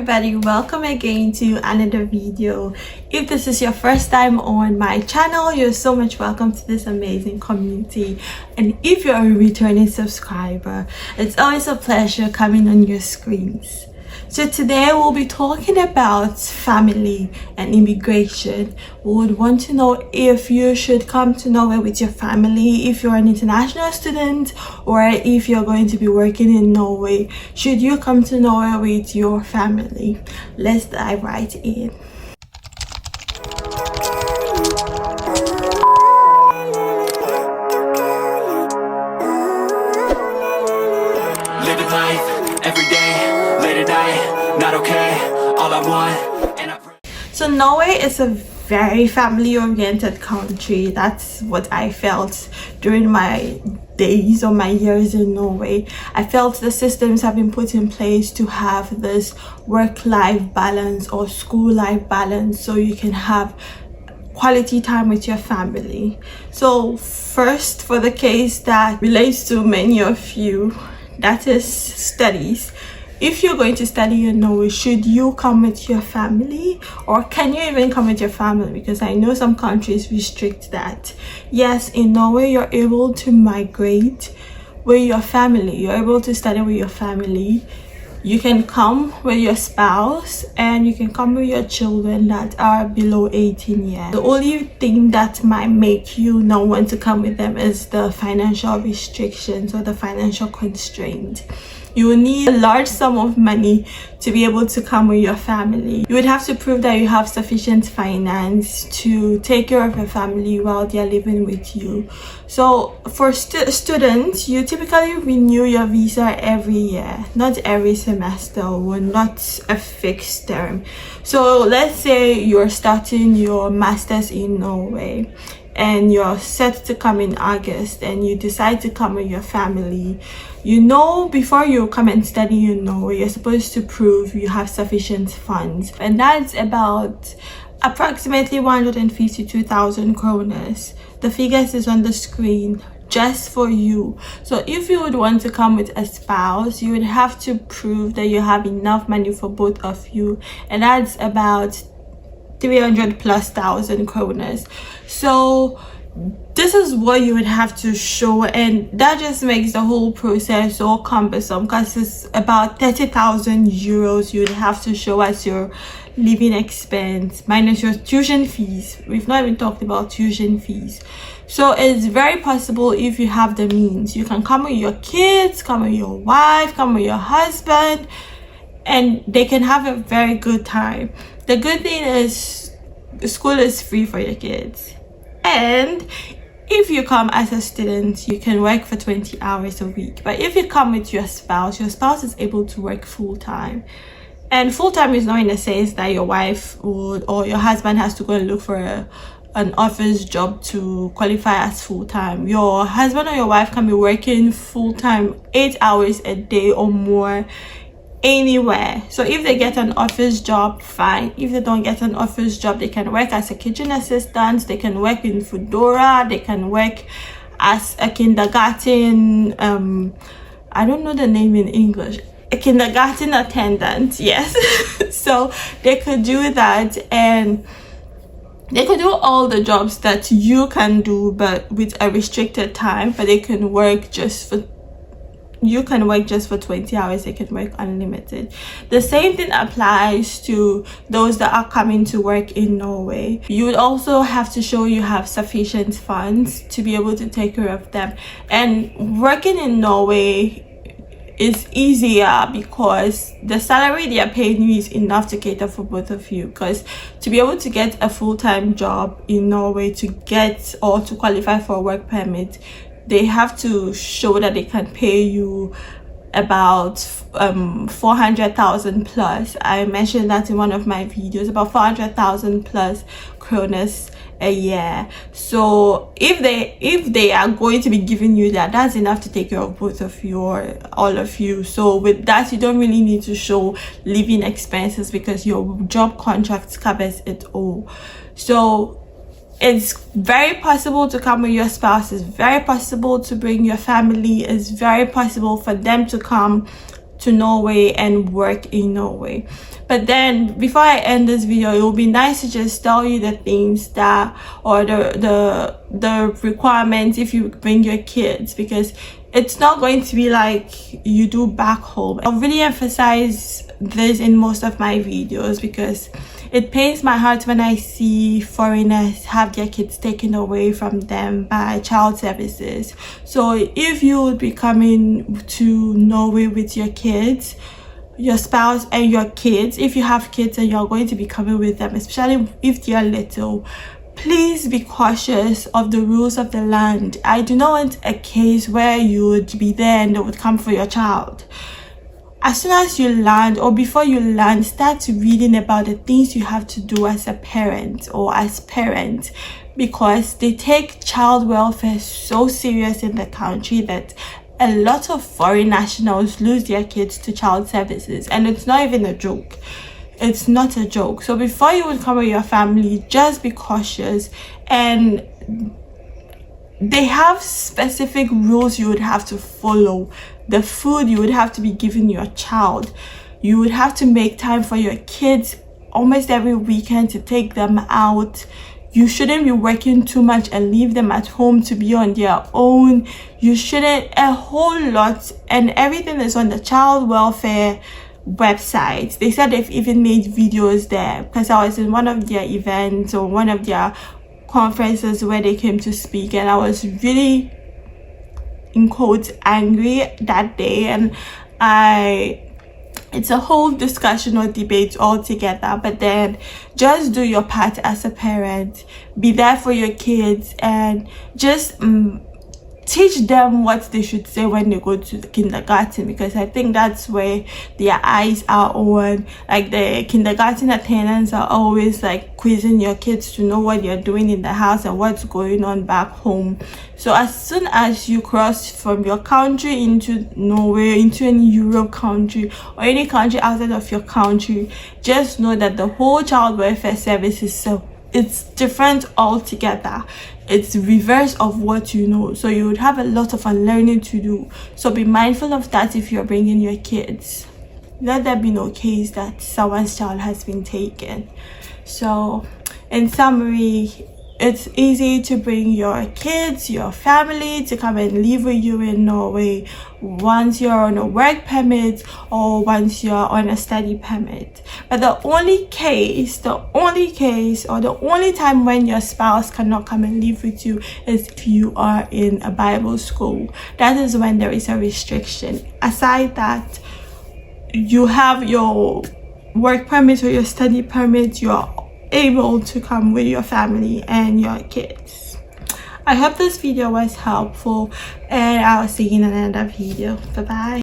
everybody, welcome again to another video. If this is your first time on my channel, you're so much welcome to this amazing community. And if you're a returning subscriber, it's always a pleasure coming on your screens. So today we'll be talking about family and immigration. We would want to know if you should come to Norway with your family, if you're an international student, or if you're going to be working in Norway. Should you come to Norway with your family? Let's dive right in. Living life every day, late at night, not okay, all I want, and I pray. So Norway is a very family-oriented country. That's what I felt during my days or my years in Norway. I felt the systems have been put in place to have this work-life balance or school-life balance, so you can have quality time with your family. So first, for the case that relates to many of you, that is studies. If you're going to study in Norway, should you come with your family, or can you even come with your family? Because I know some countries restrict that. Yes, in Norway you're able to migrate with your family. You're able to study with your family. You can come with your spouse and you can come with your children that are below 18 years. The only thing that might make you not want to come with them is the financial restrictions or the financial constraint. You will need a large sum of money to be able to come with your family. You would have to prove that you have sufficient finance to take care of your family while they're living with you. So for students, you typically renew your visa every year, not every semester or not a fixed term. So let's say you're starting your master's in Norway and you're set to come in August and you decide to come with your family. You know, before you come and study in Norway, you're supposed to prove you have sufficient funds, and that's about approximately 152,000 kroners. The figures is on the screen just for you. So if you would want to come with a spouse, you would have to prove that you have enough money for both of you, and that's about 300 plus thousand kroners. So this is what you would have to show, and that just makes the whole process so cumbersome because it's about 30,000 euros you would have to show as your living expense minus your tuition fees. We've not even talked about tuition fees. So it's very possible, if you have the means, you can come with your kids, come with your wife, come with your husband, and they can have a very good time. The good thing is school is free for your kids. And if you come as a student, you can work for 20 hours a week. But if you come with your spouse is able to work full-time. And full-time is not in the sense that your wife would or your husband has to go and look for an office job to qualify as full-time. Your husband or your wife can be working full-time 8 hours a day or more anywhere. So if they get an office job, fine. If they don't get an office job, they can work as a kitchen assistant, they can work in Foodora, they can work as a kindergarten, I don't know the name in English, a kindergarten attendant, yes. So they could do that, and they could do all the jobs that you can do but with a restricted time. But they can work just for 20 hours, they can work unlimited. The same thing applies to those that are coming to work in Norway. You would also have to show you have sufficient funds to be able to take care of them. And working in Norway is easier because the salary they are paying you is enough to cater for both of you. Because to be able to get a full-time job in Norway, to get or to qualify for a work permit, they have to show that they can pay you about 400,000 plus. I mentioned that in one of my videos, about 400,000 plus kroners a year. So if they are going to be giving you that, that's enough to take care of both of you or all of you. So with that, you don't really need to show living expenses because your job contract covers it all. So it's very possible to come with your spouse. It's very possible to bring your family. It's very possible for them to come to Norway and work in Norway. But then before I end this video, it will be nice to just tell you the things that, or the requirements if you bring your kids, because it's not going to be like you do back home. I'll really emphasize this in most of my videos because it pains my heart when I see foreigners have their kids taken away from them by child services. So if you would be coming to Norway with your kids, your spouse and your kids, if you have kids and you're going to be coming with them, especially if they're little, please be cautious of the rules of the land. I do not want a case where you would be there and they would come for your child. As soon as you land, or before you land, start reading about the things you have to do as a parent or as parents, because they take child welfare so serious in the country that a lot of foreign nationals lose their kids to child services, and it's not even a joke. It's not a joke. So before you would come with your family, just be cautious. And they have specific rules you would have to follow. The food you would have to be giving your child. You would have to make time for your kids almost every weekend to take them out. You shouldn't be working too much and leave them at home to be on their own. You shouldn't, a whole lot, and everything is on the child welfare website. They said they've even made videos there, because I was in one of their events or one of their conferences where they came to speak, and I was really, in quotes, angry that day. And it's a whole discussion or debate altogether. But then just do your part as a parent, be there for your kids, and just teach them what they should say when they go to the kindergarten, because I think that's where their eyes are on. Like, the kindergarten attendants are always like quizzing your kids to know what you're doing in the house and what's going on back home. So as soon as you cross from your country into Norway, into any Europe country or any country outside of your country, just know that the whole child welfare service is it's different altogether. It's reverse of what you know, so you would have a lot of unlearning to do. So be mindful of that if you're bringing your kids. Let there be no case that someone's child has been taken. So in summary, it's easy to bring your kids, your family to come and live with you in Norway once you're on a work permit or once you're on a study permit. But the only time when your spouse cannot come and live with you is if you are in a Bible school. That is when there is a restriction. Aside that, you have your work permit or your study permit, you're able to come with your family and your kids. I hope this video was helpful, and I'll see you in another video. Bye bye.